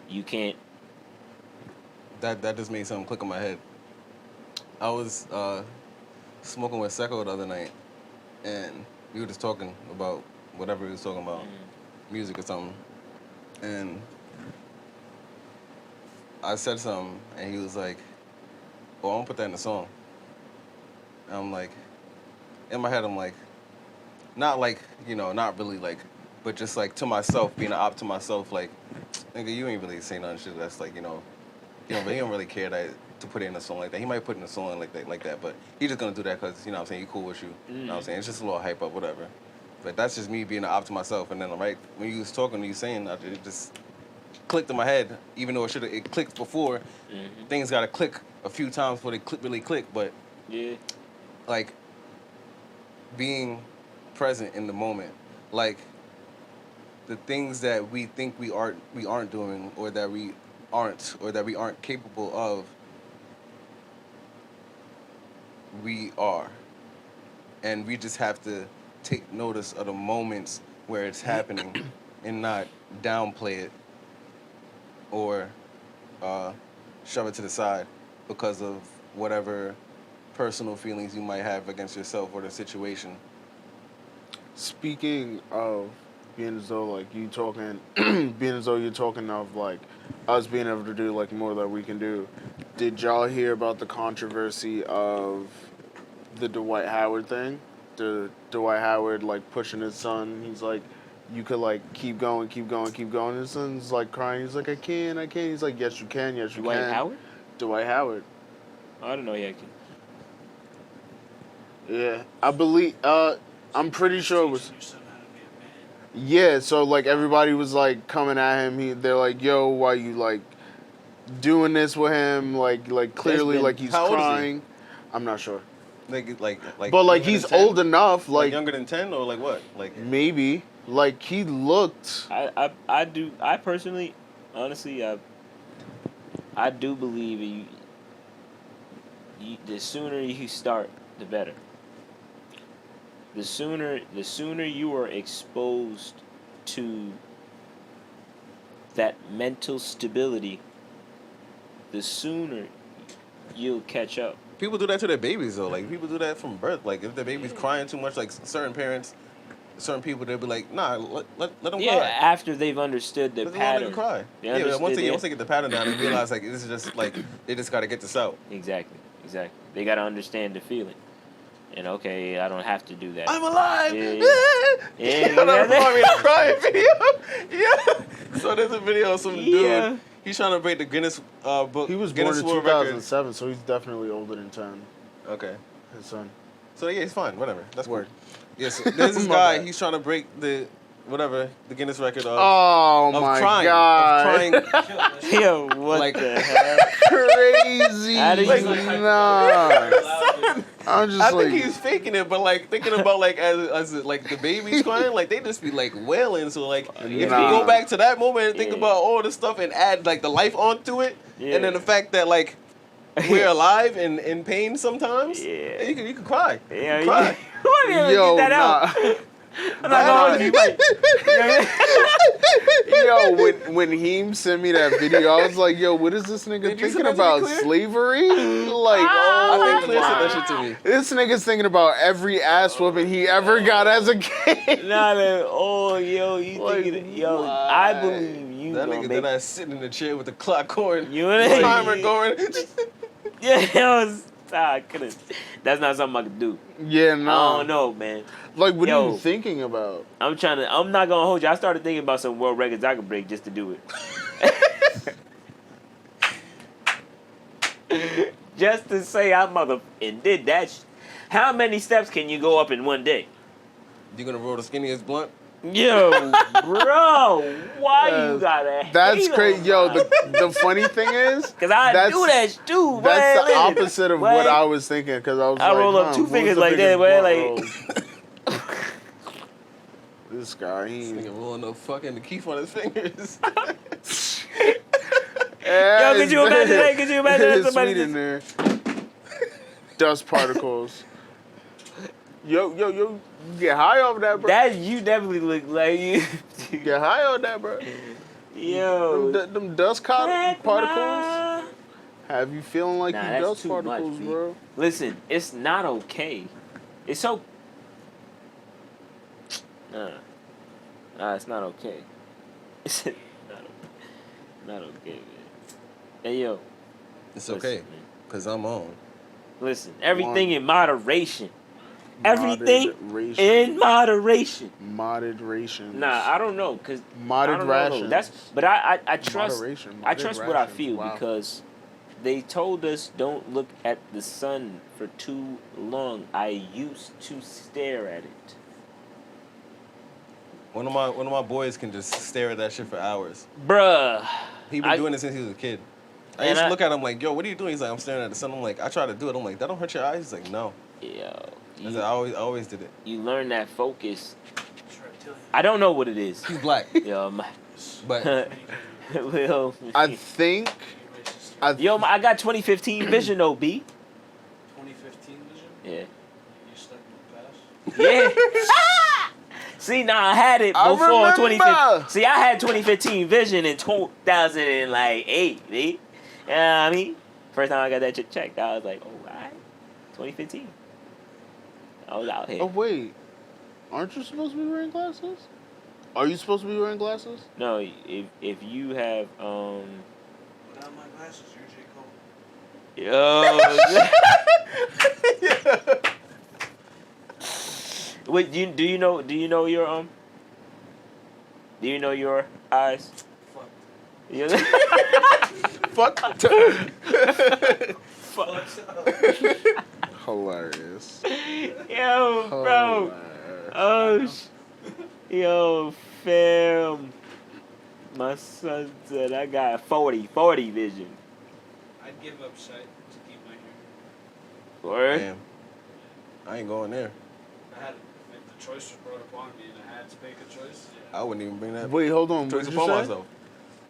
Speaker 1: You can't.
Speaker 2: That just made something click in my head. I was smoking with Seko the other night, and we were just talking about whatever he was talking about, music or something. And I said something, and he was like, "Oh, I want to put that in the song." And I'm like, in my head, I'm like, not like, not really like, but just like to myself, being an op to myself, like, nigga, you ain't really saying nothing shit that's like, he don't really care to put it in a song like that. He might put in a song like that, but he just gonna do that because, you know what I'm saying, he cool with you. You know what I'm saying? It's just a little hype up, whatever. But that's just me being an op to myself. And then, right, when you was talking, you was saying, it just clicked in my head, even though it clicked before. Things gotta click a few times before they really click, but
Speaker 1: Yeah.
Speaker 2: like being present in the moment, like the things that we think we aren't doing, or that we aren't capable of, we are, and we just have to take notice of the moments where it's happening and not downplay it or shove it to the side because of whatever personal feelings you might have against yourself or the situation.
Speaker 3: Speaking of being as though like you talking, being as though you're talking of like us being able to do like more that we can do. Did y'all hear about the controversy of the Dwight Howard thing? The Dwight Howard like pushing his son. He's like, you could like keep going. His son's like crying. He's like, I can't. He's like, yes you can.
Speaker 1: Dwight Howard?
Speaker 3: Dwight Howard.
Speaker 1: I didn't know he had kids.
Speaker 3: Yeah, I believe. I'm pretty sure it was.
Speaker 4: Teaching your son how to be a man.
Speaker 3: Yeah, so like everybody was like coming at him. They're like, "Yo, why you like doing this with him? Like clearly
Speaker 1: been-
Speaker 3: like he's
Speaker 2: how old is he?
Speaker 3: crying." I'm not sure,
Speaker 2: Like
Speaker 3: but like
Speaker 2: younger
Speaker 3: he's
Speaker 2: than 10?
Speaker 3: old enough.
Speaker 2: Like
Speaker 3: Like
Speaker 2: younger than 10 or like what? Like
Speaker 3: maybe like he looked.
Speaker 1: I personally, honestly, I do believe the sooner you start, the better. The sooner you are exposed to that mental stability, the sooner you'll catch up.
Speaker 2: people do that to their babies though. Like people do that from birth. Like if their baby's crying too much, like certain parents, certain people, they'll be like, nah, let them
Speaker 1: Yeah,
Speaker 2: cry.
Speaker 1: after they've understood the
Speaker 2: Let them let
Speaker 1: pattern.
Speaker 2: them cry.
Speaker 1: They
Speaker 2: Yeah, but once
Speaker 1: understood
Speaker 2: they get the pattern down, they realize like this is just like they just gotta get this out.
Speaker 1: Exactly. They gotta understand the feeling. And okay, I don't have to do that.
Speaker 2: I'm alive.
Speaker 1: Yeah.
Speaker 2: That reminded me of the crying video. Yeah. So there's a video of some
Speaker 1: Yeah.
Speaker 2: dude. He's trying to break the Guinness book.
Speaker 3: He was born
Speaker 2: Guinness
Speaker 3: in
Speaker 2: World Record.
Speaker 3: 2007, so he's definitely older than 10.
Speaker 2: Okay.
Speaker 3: His son.
Speaker 2: So yeah, he's fine. Whatever. That's
Speaker 3: Word.
Speaker 2: cool. Yes. There's this
Speaker 3: My
Speaker 2: guy.
Speaker 3: bad.
Speaker 2: He's trying to break the Guinness record of
Speaker 3: Oh
Speaker 2: of
Speaker 3: my
Speaker 2: crying.
Speaker 3: god!
Speaker 2: Of crying.
Speaker 1: Yo, what
Speaker 2: Like-
Speaker 1: the hell?
Speaker 3: Crazy.
Speaker 1: How do you-
Speaker 3: Nah. I'm just
Speaker 2: I
Speaker 3: like.
Speaker 2: think he's faking it, but like thinking about like as like the babies crying, like they just be like wailing. So like if you
Speaker 3: Nah.
Speaker 2: go back to that moment and think
Speaker 1: Yeah.
Speaker 2: about all the stuff and add like the life onto it,
Speaker 1: Yeah.
Speaker 2: and then the fact that like we're alive and in pain sometimes,
Speaker 1: Yeah.
Speaker 2: you can cry.
Speaker 1: Yeah,
Speaker 2: You cry.
Speaker 1: Why do you
Speaker 3: Yo,
Speaker 1: get that
Speaker 3: nah.
Speaker 1: out? I'm not going to be like.
Speaker 3: Yo, when Heem sent me that video, I was like, yo, what is this nigga
Speaker 2: Did you
Speaker 3: thinking
Speaker 2: send that to me,
Speaker 3: about?
Speaker 2: Clear?
Speaker 3: Slavery? Like,
Speaker 2: I
Speaker 3: oh
Speaker 2: think Clear said
Speaker 3: my.
Speaker 2: that shit to me.
Speaker 3: This nigga's thinking about every ass whooping he ever got as a kid.
Speaker 1: Nah, man. Oh, yo, you
Speaker 3: Like,
Speaker 1: thinking? Yo,
Speaker 3: what?
Speaker 1: I believe you.
Speaker 2: That
Speaker 1: gonna
Speaker 2: nigga
Speaker 1: make,
Speaker 2: that ass sitting in the chair with the clock going,
Speaker 1: You
Speaker 2: the
Speaker 1: ain't-
Speaker 2: timer going.
Speaker 1: Yeah, I couldn't. That's not something I could do.
Speaker 3: Yeah,
Speaker 1: I
Speaker 3: no.
Speaker 1: don't know, man.
Speaker 3: Like, what are
Speaker 1: Yo.
Speaker 3: you thinking about?
Speaker 1: I'm not gonna hold you. I started thinking about some world records I could break just to do it. Just to say I and did that. How many steps can you go up in one day?
Speaker 2: You gonna roll the skinniest blunt?
Speaker 1: Yo, bro, why you gotta
Speaker 3: That's
Speaker 1: hate
Speaker 3: crazy.
Speaker 1: on
Speaker 3: Yo,
Speaker 1: my-
Speaker 3: the funny thing is,
Speaker 1: Cause I
Speaker 3: that's-
Speaker 1: do that too.
Speaker 3: that's
Speaker 1: boy,
Speaker 3: the
Speaker 1: listen.
Speaker 3: opposite of
Speaker 1: Boy,
Speaker 3: what I was thinking. Because I was
Speaker 1: I
Speaker 3: like,
Speaker 1: roll up two
Speaker 3: what was
Speaker 1: fingers
Speaker 3: the
Speaker 1: like that,
Speaker 3: biggest
Speaker 1: boy,
Speaker 3: blunt roll? This guy,
Speaker 2: This
Speaker 3: he.
Speaker 2: nigga rolling no fucking the keef on his fingers.
Speaker 3: Yeah,
Speaker 1: Yo, could you imagine that? Could you imagine that
Speaker 3: it's
Speaker 1: somebody
Speaker 3: sweet in
Speaker 1: just-
Speaker 3: there. dust particles. Yo, you get high off that, bro.
Speaker 1: That you definitely look like you.
Speaker 3: Get high on that, bro.
Speaker 1: Yo.
Speaker 3: Them dust particles have you feeling like
Speaker 1: Nah,
Speaker 3: you
Speaker 1: that's
Speaker 3: dust
Speaker 1: too
Speaker 3: particles,
Speaker 1: much,
Speaker 3: bro.
Speaker 1: Listen, it's not okay. It's so. Nah, it's not okay. It's not okay, man. Hey, yo.
Speaker 2: It's
Speaker 1: Listen,
Speaker 2: okay,
Speaker 1: man.
Speaker 2: because I'm on.
Speaker 1: Listen, everything in moderation.
Speaker 3: Moderation.
Speaker 1: In moderation.
Speaker 3: Moderation.
Speaker 1: Nah, I don't know, cause I don't know.
Speaker 3: Rations.
Speaker 1: But I trust.
Speaker 3: Moderation.
Speaker 1: I trust what I
Speaker 3: rations.
Speaker 1: feel
Speaker 3: Wow.
Speaker 1: because they told us don't look at the sun for too long. I used to stare at it.
Speaker 2: One of my boys can just stare at that shit for hours.
Speaker 1: Bruh.
Speaker 2: He been doing it since he was a kid. I used to look at him like, yo, what are you doing? He's like, I'm staring at the sun. I'm like, I try to do it. I'm like, that don't hurt your eyes? He's like, no.
Speaker 1: Yo.
Speaker 2: I said, I always did it.
Speaker 1: You learn that focus.
Speaker 4: It's reptilian.
Speaker 1: I don't know what it is.
Speaker 2: He's black.
Speaker 1: Yo,
Speaker 2: But
Speaker 1: well,
Speaker 3: I think.
Speaker 1: yo, I got 2015 vision though, B.
Speaker 4: 2015 vision?
Speaker 1: Yeah.
Speaker 4: You stuck in the past?
Speaker 1: Yeah. See, now I had it
Speaker 3: I
Speaker 1: before
Speaker 3: remember.
Speaker 1: 2015. See, I had 2015 vision in 2008, B. Yeah, I mean, first time I got that shit checked, I was like, oh, all right, 2015. I was out here.
Speaker 3: Oh wait, aren't you supposed to be wearing glasses? Are you supposed to be wearing glasses?
Speaker 1: No, if you have
Speaker 4: Without my glasses, you're J. Cole.
Speaker 1: yo. Wait, do you know your do you know your eyes?
Speaker 4: Fuck.
Speaker 1: You
Speaker 3: Fuck.
Speaker 1: Fuck.
Speaker 3: Hilarious.
Speaker 1: Yo, bro. Oh, yo, fam. My son said I got 40 vision.
Speaker 4: I'd give up sight to keep my hearing.
Speaker 1: Word?
Speaker 2: damn, I ain't going there.
Speaker 4: I had, if the choice was brought upon me and I had to make a choice, yeah.
Speaker 2: I wouldn't even bring that
Speaker 3: Wait, hold on.
Speaker 2: choice
Speaker 3: What did
Speaker 2: upon
Speaker 3: you say?
Speaker 2: myself.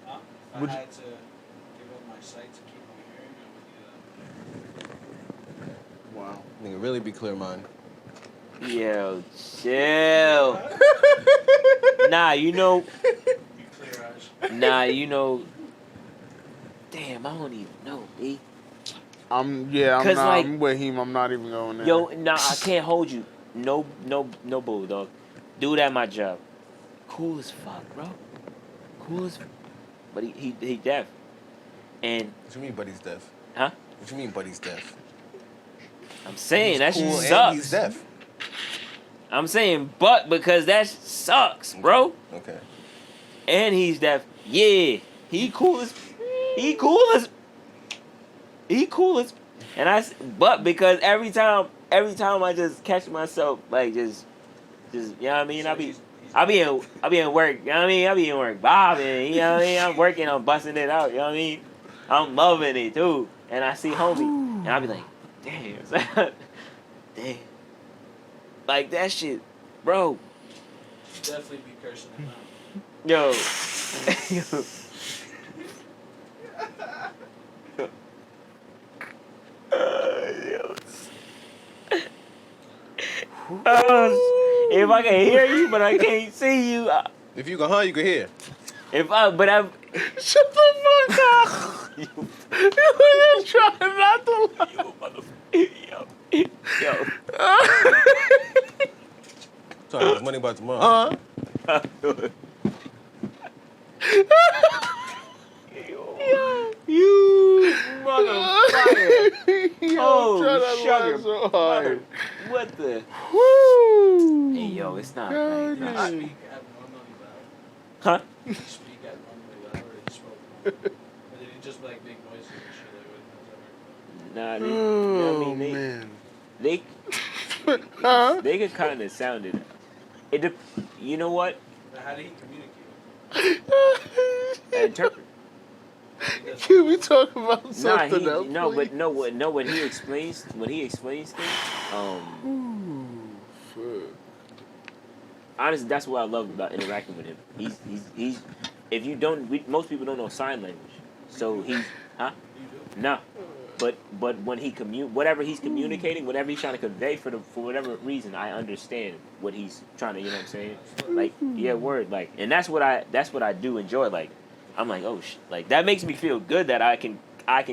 Speaker 4: Huh? If
Speaker 3: Would
Speaker 4: I
Speaker 3: you-
Speaker 4: had to give up my sight to keep my hearing, I would do that.
Speaker 3: Wow.
Speaker 2: Nigga, really be clear minded.
Speaker 1: Yo, chill. Nah, you know.
Speaker 4: Be clear eyes.
Speaker 1: Nah, you know. Damn, I don't even know, B.
Speaker 3: I'm
Speaker 1: 'Cause,
Speaker 3: not.
Speaker 1: like-
Speaker 3: I'm with him. I'm not even going there.
Speaker 1: Yo, nah, I can't hold you. No bull, dog. Dude at my job. Cool as fuck, bro. Cool as. But he deaf. And
Speaker 2: What you mean, buddy's deaf?
Speaker 1: huh?
Speaker 2: What you mean, buddy's deaf?
Speaker 1: I'm saying that
Speaker 2: Cool
Speaker 1: shit
Speaker 2: and he's
Speaker 1: sucks.
Speaker 2: deaf.
Speaker 1: I'm saying but because that sucks, bro.
Speaker 2: Okay.
Speaker 1: And he's deaf. Yeah, he cool as. And but because every time I just catch myself like just you know what I mean. I be in work. You know what I mean. I be in work bobbing. You know what I mean. I'm working on busting it out. You know what I mean. I'm loving it too. And I see homie, and I be like, damn, damn, like that shit, bro.
Speaker 4: Definitely be cursing him out.
Speaker 1: Yo. If I can hear you, but I can't see you.
Speaker 2: If you can, you can hear.
Speaker 3: Shut the fuck up. You're trying not to laugh.
Speaker 1: Yo.
Speaker 2: Talking about money about tomorrow.
Speaker 1: You motherfucker.
Speaker 3: Yo,
Speaker 1: Oh,
Speaker 3: try not to
Speaker 1: sugar.
Speaker 3: laugh so hard.
Speaker 1: What the?
Speaker 3: Woo.
Speaker 1: Hey, yo, it's not
Speaker 3: God,
Speaker 1: like
Speaker 4: You
Speaker 1: that.
Speaker 4: speak abnormally loud.
Speaker 1: Huh?
Speaker 4: You speak abnormally loud, or you smoke normal. Or did he just like make noises and shit like what
Speaker 1: Nah, they, you know what I
Speaker 3: Oh,
Speaker 1: mean? They,
Speaker 3: man.
Speaker 1: they,
Speaker 3: Huh?
Speaker 1: they could kind of sound it. You know what?
Speaker 4: But how did he communicate?
Speaker 1: Interpret.
Speaker 3: Can we talk about
Speaker 1: Nah,
Speaker 3: something else? please?
Speaker 1: when he explains things,
Speaker 3: Ooh, fuck.
Speaker 1: honestly, that's what I love about interacting with him. He's if you don't, most people don't know sign language, so he's, huh?
Speaker 4: You do?
Speaker 1: No, but when he whatever he's communicating, whatever he's trying to convey for whatever reason, I understand what he's trying to, you know what I'm saying? Like, yeah, word, like, and that's what I do enjoy. Like, I'm like, oh, like that makes me feel good that I can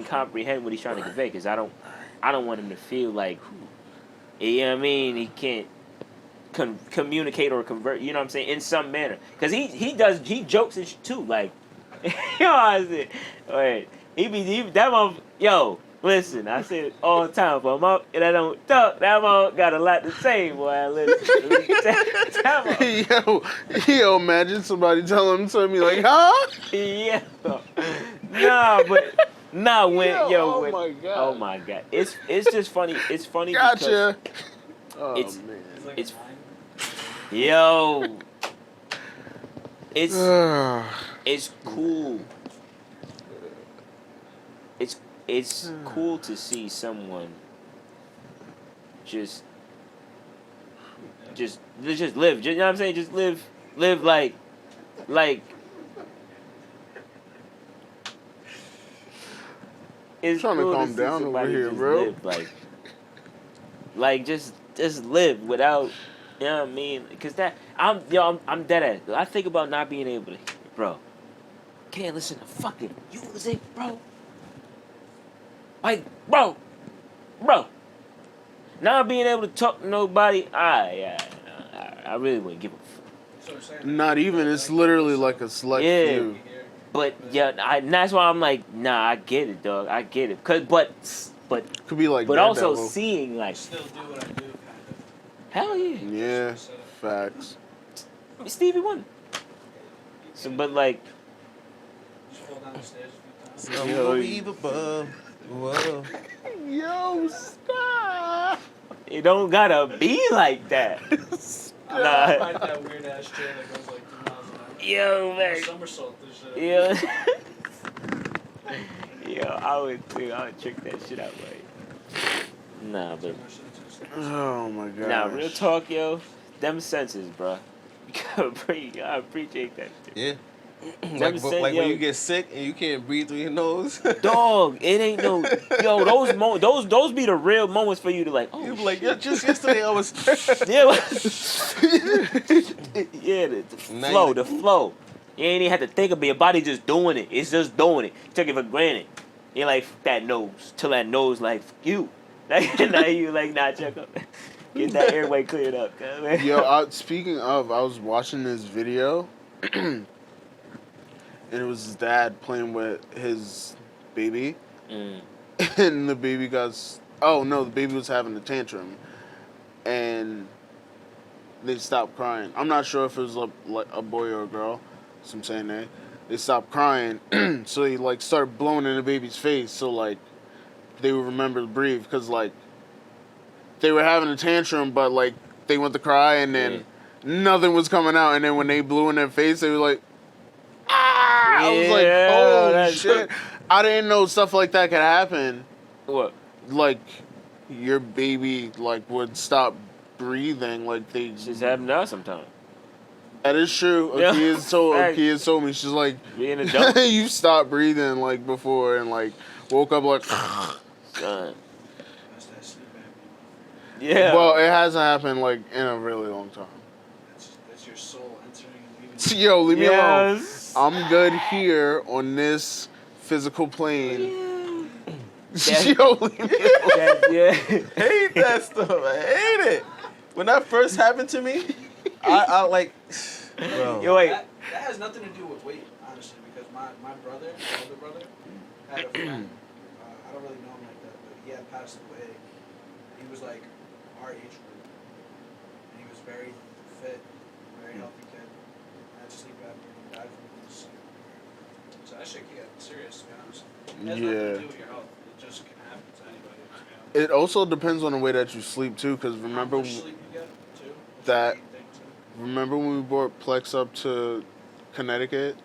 Speaker 1: comprehend what he's trying to convey, because I don't want him to feel like, you know what I mean, he can't communicate or convert, you know what I'm saying, in some manner, because he jokes and shit too, like, you know what I'm saying? Wait, that motherfucker, yo, listen, I say it all the time, but that don't talk, that motherfucker got a lot to say, boy. Listen.
Speaker 3: Yo, imagine somebody telling him to me like, huh?
Speaker 1: Yeah. Nah, when
Speaker 3: oh
Speaker 1: my god, it's just funny. It's funny
Speaker 3: gotcha.
Speaker 1: because
Speaker 3: Oh
Speaker 1: it's
Speaker 3: man,
Speaker 1: it's yo, it's cool. It's cool to see someone just live. You know what I'm saying? Just live like. It's
Speaker 3: trying to
Speaker 1: cool
Speaker 3: calm
Speaker 1: see
Speaker 3: down over
Speaker 1: somebody
Speaker 3: here,
Speaker 1: just
Speaker 3: bro.
Speaker 1: Live, just live without, you know what I mean? Because I'm dead ass. I think about not being able to, bro. Can't listen to fucking music, bro. Like, bro. Not being able to talk to nobody, I really wouldn't give a fuck.
Speaker 4: So I'm saying,
Speaker 3: Not even. It's literally like a select few.
Speaker 1: But yeah, and that's why I'm like, nah, I get it, dog. I get it. But
Speaker 3: Could be like
Speaker 1: but also
Speaker 3: Daredevil.
Speaker 1: seeing like,
Speaker 4: still do what I do, kind
Speaker 1: hell yeah,
Speaker 3: Yeah, facts.
Speaker 1: Stevie Wonder. So, but like,
Speaker 4: Just fall down the stairs a few times.
Speaker 2: Unbelievable. Whoa.
Speaker 3: Yo, stop.
Speaker 1: it don't gotta be like that.
Speaker 4: I
Speaker 1: Nah.
Speaker 4: ride that weird ass chair that goes like 2 miles an hour.
Speaker 1: Yo, man.
Speaker 4: Somersault this shit.
Speaker 1: Yeah. Yo, I would trick that shit out, like. Nah, but
Speaker 3: Oh my god.
Speaker 1: nah, real talk, yo. Them senses, bro. I appreciate that shit.
Speaker 2: Yeah.
Speaker 1: Them
Speaker 2: Like
Speaker 1: sen-
Speaker 2: when
Speaker 1: yo,
Speaker 2: you get sick and you can't breathe through your nose.
Speaker 1: dog, it ain't no yo. Those be the real moments for you to like. Oh,
Speaker 2: You be like, yeah, just yesterday I was.
Speaker 1: yeah, yeah. The flow. You ain't even have to think of it. Your body just doing it. It's just doing it. You took it for granted. You like that nose till that nose like you. Now you like nah, check up. Get that airway cleared up.
Speaker 3: Yo, speaking of, I was watching this video, and it was his dad playing with his baby, and the baby the baby was having a tantrum, and they stopped crying. I'm not sure if it was a boy or a girl, so I'm saying they stopped crying, so they like started blowing in the baby's face, so like they would remember to breathe, because like they were having a tantrum, but like they went to cry and then nothing was coming out, and then when they blew in their face, they were like, ah! I was like, holy shit! I didn't know stuff like that could happen.
Speaker 1: What?
Speaker 3: Like your baby like would stop breathing, like they
Speaker 1: Just happen now sometimes.
Speaker 3: That is true.
Speaker 1: Yeah.
Speaker 3: Akia told me, she's like,
Speaker 1: Being a adult.
Speaker 3: you stopped breathing like before, and like woke up like.
Speaker 1: Son.
Speaker 4: That's that sleep apnea.
Speaker 1: Yeah.
Speaker 3: Well, it hasn't happened like in a really long time.
Speaker 4: That's your soul entering and leaving.
Speaker 3: Yo, leave me alone.
Speaker 1: Yes.
Speaker 3: I'm good here on this physical plane.
Speaker 1: Yeah.
Speaker 3: Yo, leave me alone.
Speaker 1: Yeah.
Speaker 2: Hate that stuff. I hate it. When that first happened to me, I like. Bro.
Speaker 1: Yo, wait.
Speaker 4: That has nothing to do with weight, honestly, because my brother, my older brother, had a friend. I don't really know him like that, but he had passed away. He was like our age group, and he was very fit, very healthy kid. Had sleep apnea, and died from this. So that shit can get serious, to be honest. It has nothing to do with your health. It just can happen to anybody. To be honest.
Speaker 3: It also depends on the way that you sleep too, because remember
Speaker 4: How much sleep you get too.
Speaker 3: that-
Speaker 4: That's the main thing, too.
Speaker 3: remember when we brought Plex up to Connecticut,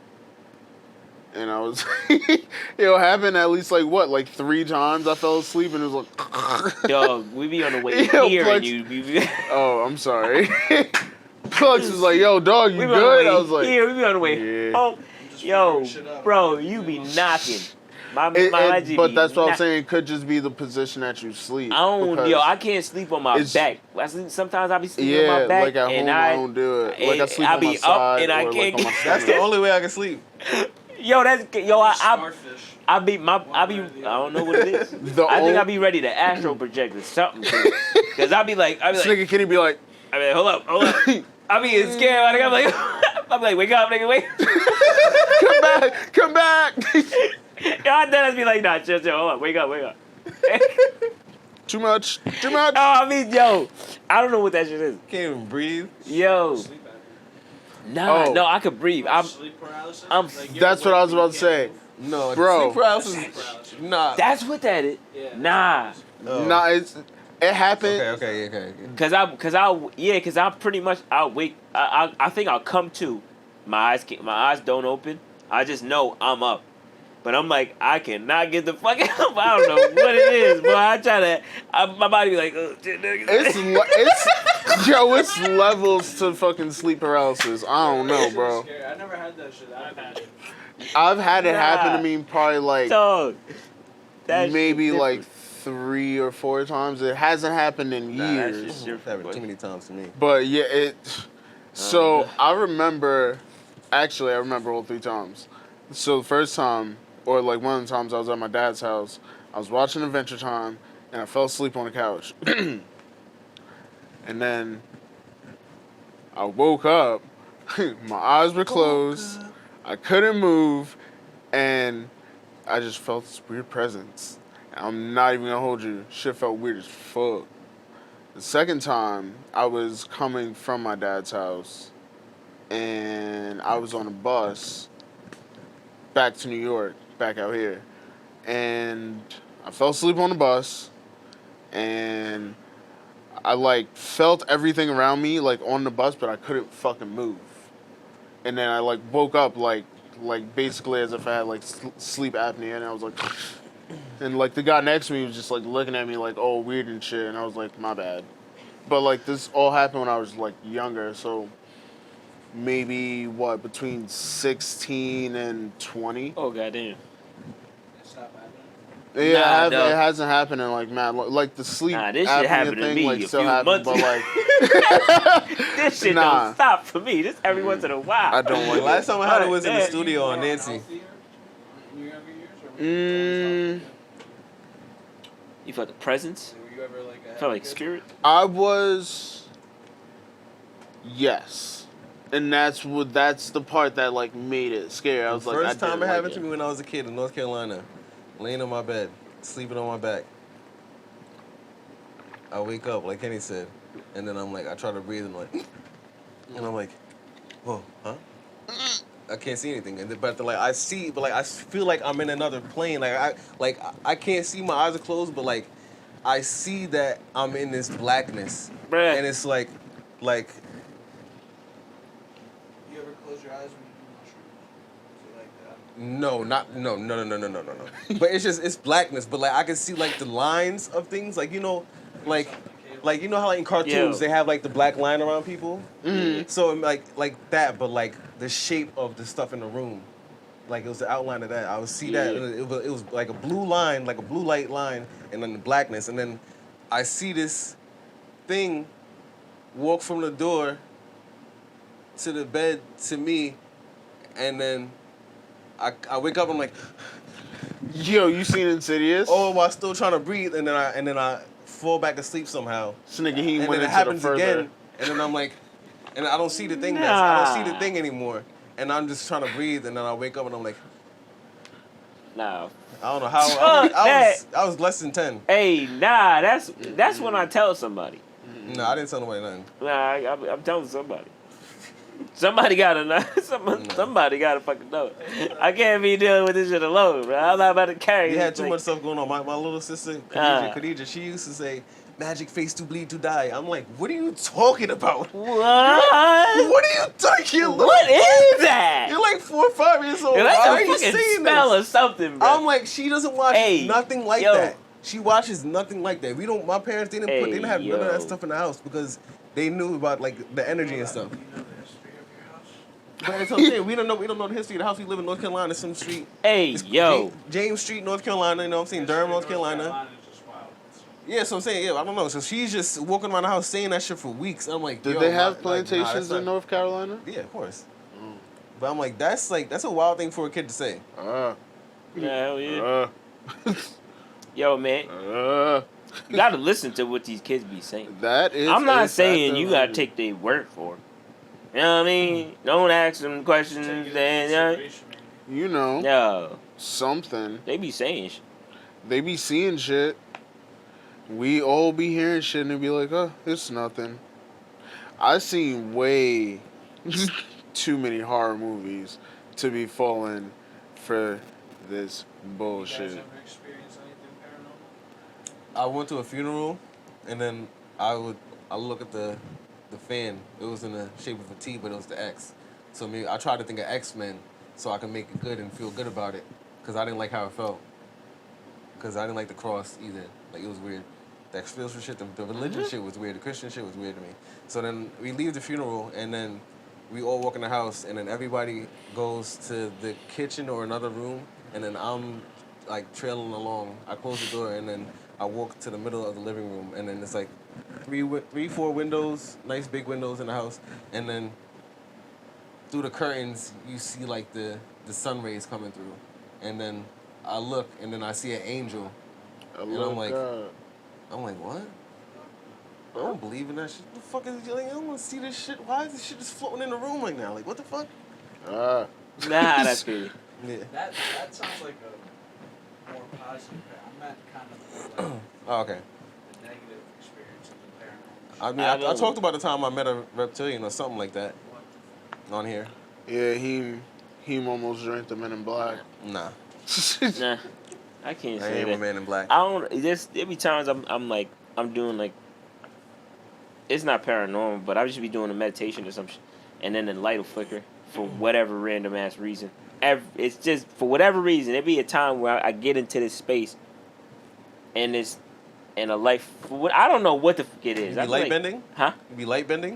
Speaker 3: and I was it happened at least like 3 times. I fell asleep and it was like
Speaker 1: Dog, we be on the way
Speaker 3: Yo,
Speaker 1: here
Speaker 3: Plex-
Speaker 1: and you be
Speaker 3: oh, I'm sorry. Plex was like, yo, dog, you
Speaker 1: we be on the
Speaker 3: good?
Speaker 1: way
Speaker 3: I was like,
Speaker 1: here, we be on the way
Speaker 3: yeah.
Speaker 1: home.
Speaker 4: I'm just
Speaker 1: Yo,
Speaker 4: figuring shit out.
Speaker 1: bro, you be knocking.
Speaker 3: But that's what I'm saying. It could just be the position that you sleep.
Speaker 1: I can't sleep on my back. Sometimes I be sleeping on my back,
Speaker 3: like at home I don't do it. Like I sleep on my side and I can't. Like
Speaker 2: that's the only way I can sleep.
Speaker 1: I don't know what it is. I think I be ready to astral project or something. Cause I be like,
Speaker 3: this nigga Kenny be like,
Speaker 1: hold up. I be getting scared. I'm like, wake up, nigga, wake.
Speaker 3: Come back.
Speaker 1: I then be like, nah, chill, hold up, wake up.
Speaker 3: Too much.
Speaker 1: Oh, I mean, yo, I don't know what that shit is.
Speaker 2: Can't even breathe.
Speaker 1: Yo. No, I could breathe.
Speaker 4: Sleep paralysis?
Speaker 3: That's what I was about to say.
Speaker 2: No,
Speaker 3: bro.
Speaker 2: Sleep paralysis. Nah.
Speaker 1: That's what that is. Yeah. Nah.
Speaker 2: Oh.
Speaker 3: Nah, it happened.
Speaker 2: Okay.
Speaker 1: Cause I pretty much I'll wake. I think I'll come to. My eyes don't open. I just know I'm up. But I'm like, I cannot get the fuck up. I don't know what it is, but I try to. My body be like,
Speaker 3: it's levels to fucking sleep paralysis. I don't know, bro.
Speaker 4: I never had that shit.
Speaker 3: I've had it happen to me probably like maybe like 3 or 4 times. It hasn't happened in years.
Speaker 2: It's happened too many times to me.
Speaker 3: But yeah, so I remember all 3 times. So the first time, or like one of the times I was at my dad's house, I was watching Adventure Time, and I fell asleep on the couch. And then I woke up, my eyes were closed, I couldn't move, and I just felt this weird presence. I'm not even gonna hold you, shit felt weird as fuck. The second time, I was coming from my dad's house, and I was on a bus back to New York, back out here. And I fell asleep on the bus, and I like felt everything around me like on the bus, but I couldn't fucking move. And then I like woke up like basically as if I had like sleep apnea, and I was like, and like the guy next to me was just like looking at me like, oh, weird and shit, and I was like, my bad. But like this all happened when I was like younger, so maybe between 16 and 20.
Speaker 1: Oh goddamn.
Speaker 3: Yeah, it hasn't happened in like mad like the sleep
Speaker 1: this shit happened
Speaker 3: thing
Speaker 1: to me
Speaker 3: like
Speaker 1: a
Speaker 3: still
Speaker 1: few
Speaker 3: happens,
Speaker 1: months
Speaker 3: but like
Speaker 1: this shit don't stop for me. This every once in a while.
Speaker 3: I don't like.
Speaker 2: Last time I had it was in the studio on Nancy.
Speaker 1: You felt the presence?
Speaker 4: Were you ever like a
Speaker 1: felt like spirit?
Speaker 3: I was. Yes. And that's the part that like made it scary. I was like,
Speaker 2: first time it happened to me when I was a kid in North Carolina, laying on my bed, sleeping on my back. I wake up like Kenny said, and then I'm like, I try to breathe and I'm like, whoa, huh? I can't see anything, but I feel like I'm in another plane. I can't see, my eyes are closed, but like I see that I'm in this blackness,
Speaker 1: Bruh.
Speaker 2: and it's like.
Speaker 4: You ever close your eyes when you do mushrooms? Is it like that?
Speaker 2: No. But it's blackness. But like I can see like the lines of things. Like you know how like in cartoons they have like the black line around people.
Speaker 3: Mm-hmm.
Speaker 2: So like that, but like the shape of the stuff in the room, like it was the outline of that. I would see that. And it was like a blue line, like a blue light line, and then the blackness, and then I see this thing walk from the door to the bed to me, and then I wake up. I'm like,
Speaker 3: yo, you seen Insidious?
Speaker 2: oh, while still trying to breathe, and then I fall back asleep somehow.
Speaker 3: This nigga, he
Speaker 2: And
Speaker 3: went
Speaker 2: then it
Speaker 3: into
Speaker 2: happens
Speaker 3: the further.
Speaker 2: again, and then I'm like, and I don't see the thing. I don't see the thing anymore, and I'm just trying to breathe, and then I wake up and I'm like,
Speaker 1: Nah.
Speaker 2: I don't know how. I was less than 10.
Speaker 1: Hey, nah, that's when I tell somebody.
Speaker 2: No, I didn't tell nobody nothing.
Speaker 1: Nah, I'm telling somebody. Somebody gotta know. Somebody gotta fucking know. I can't be dealing with this shit alone, bro. I'm not about to carry.
Speaker 2: You
Speaker 1: this
Speaker 2: had too
Speaker 1: thing.
Speaker 2: much stuff going on. My little sister, Khadija, she used to say, "Magic face to bleed to die." I'm like, what are you talking about?
Speaker 1: What?
Speaker 2: What are you talking?
Speaker 1: What is that?
Speaker 2: You're like 4 or 5 years old.
Speaker 1: That's
Speaker 2: Why
Speaker 1: a
Speaker 2: are you
Speaker 1: fucking
Speaker 2: saying
Speaker 1: spell
Speaker 2: this?
Speaker 1: or something, bro.
Speaker 2: I'm like, she doesn't watch nothing like
Speaker 1: yo.
Speaker 2: that. She watches nothing like that. We don't. My parents didn't have none of that stuff in the house because they knew about like the energy and stuff.
Speaker 4: You know the history of your house?
Speaker 2: But that's what I'm saying. We don't know the history of the house. We live in North Carolina, some street.
Speaker 1: Hey,
Speaker 2: It's
Speaker 1: yo.
Speaker 2: James Street, North Carolina. You know what I'm saying? Durham, North Carolina.
Speaker 4: is just wild.
Speaker 2: Yeah, so I'm saying, yeah, I don't know. So she's just walking around the house saying that shit for weeks. I'm like,
Speaker 3: Did
Speaker 2: yo,
Speaker 3: they have
Speaker 2: nah,
Speaker 3: plantations in North Carolina?
Speaker 2: Yeah, of course. But I'm like, that's a wild thing for a kid to say.
Speaker 1: Yeah, hell yeah. Yo, man. You gotta listen to what these kids be saying.
Speaker 3: That is.
Speaker 1: I'm not saying you gotta take their word for it. You know what I mean? Don't ask them questions.
Speaker 3: You know.
Speaker 1: No.
Speaker 3: Something.
Speaker 1: They be saying shit.
Speaker 3: They be seeing shit. We all be hearing shit and they be like, oh, it's nothing. I've seen way too many horror movies to be falling for this bullshit.
Speaker 4: You guys ever experienced anything paranormal?
Speaker 2: I went to a funeral, and then I look at the fan. It was in the shape of a T, but it was the X. So I tried to think of X-Men so I could make it good and feel good about it, because I didn't like how it felt. Because I didn't like the cross either. Like, it was weird. The spiritual shit, the religion shit was weird. The Christian shit was weird to me. So then we leave the funeral, and then we all walk in the house, and then everybody goes to the kitchen or another room, and then I'm like trailing along. I close the door, and then I walk to the middle of the living room, and then it's like three, 4 windows, nice big windows in the house, and then through the curtains you see like the sun rays coming through, and then I look, and then I see an angel, and I'm like, what? I don't believe in that shit. What the fuck is it? Like, I don't want to see this shit. Why is this shit just floating in the room right now? Like, what the fuck?
Speaker 1: Nah, that's good.
Speaker 2: Yeah.
Speaker 4: That sounds like a more positive. I meant kind of more like
Speaker 2: Oh, okay.
Speaker 4: a negative experience of the paranormal.
Speaker 2: I mean, I talked about the time I met a reptilian or something like that on here.
Speaker 3: Yeah, he almost drank the Men in Black.
Speaker 2: Nah.
Speaker 1: Nah, I can't
Speaker 2: I
Speaker 1: say
Speaker 2: ain't
Speaker 1: that.
Speaker 2: a Man in Black.
Speaker 1: I don't. There be times I'm doing like. It's not paranormal, but I just be doing a meditation or some shit, and then the light will flicker for whatever random ass reason. It's just for whatever reason. There be a time where I get into this space, and a light. I don't know what the fuck it is.
Speaker 2: You be light bending?
Speaker 1: Huh?
Speaker 2: You be light bending?